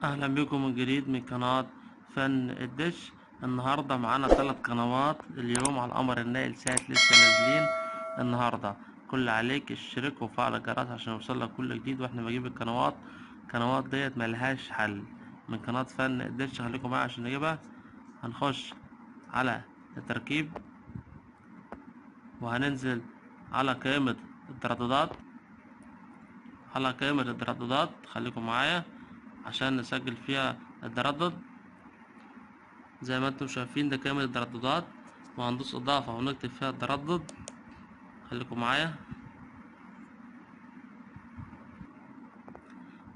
اهلا بكم من جديد من قناة فن الدش. النهاردة معانا 3 قنوات اليوم على القمر النايل سات لسه نازلين النهاردة. كل اللي عليك اشترك وفعل الجرس عشان يوصلك كل جديد، واحنا بجيب القنوات ديت ملهاش حل. من قناة فن الدش، خليكم معايا عشان نجيبها. هنخش على التركيب وهننزل على قائمة الترددات خليكم معايا عشان نسجل فيها التردد. زي ما انتم شايفين ده كامل الترددات، وهندوس اضافة ونكتب فيها التردد. خليكم معايا.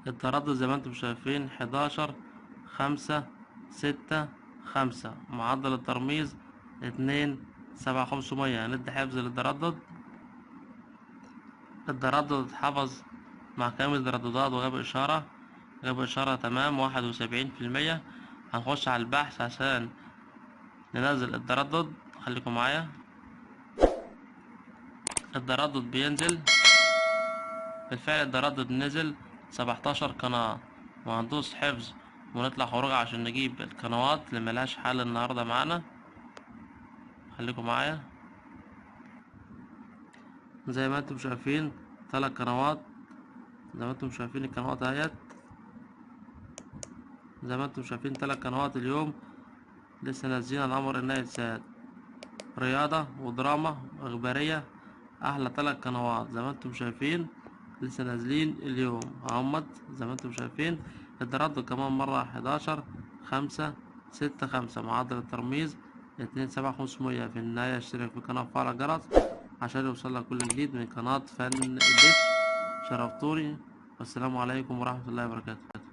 التردد زي ما انتم شايفين 11 5 6 5. معدل الترميز 2 7 500. هندي حفظ للتردد. التردد اتحفظ مع كامل الترددات وغاب إشارة تمام 71%. هنخش على البحث عشان ننزل التردد. خليكم معايا. التردد بينزل بالفعل. التردد نزل 17 قناة، وهندوس حفظ ونطلع خروج عشان نجيب القنوات اللي ملهاش حل النهاردة معانا. خليكم معايا. زي ما انتم شايفين 3 قنوات. زي ما انتم شايفين القنوات اهيت. زي ما انتم شايفين 3 قنوات اليوم لسه نازلين على القمر النايل سات. رياضة ودراما وإخبارية. أحلى 3 قنوات زي ما انتم شايفين لسه نازلين اليوم اهمت. زي ما انتم شايفين التردد كمان مرة 11 5 6 5. معدل الترميز 2 7 500. في النهاية اشترك في القناة وفعل الجرس عشان يوصلك كل جديد من قناة فن الدش. شرفتوني، والسلام عليكم ورحمة الله وبركاته.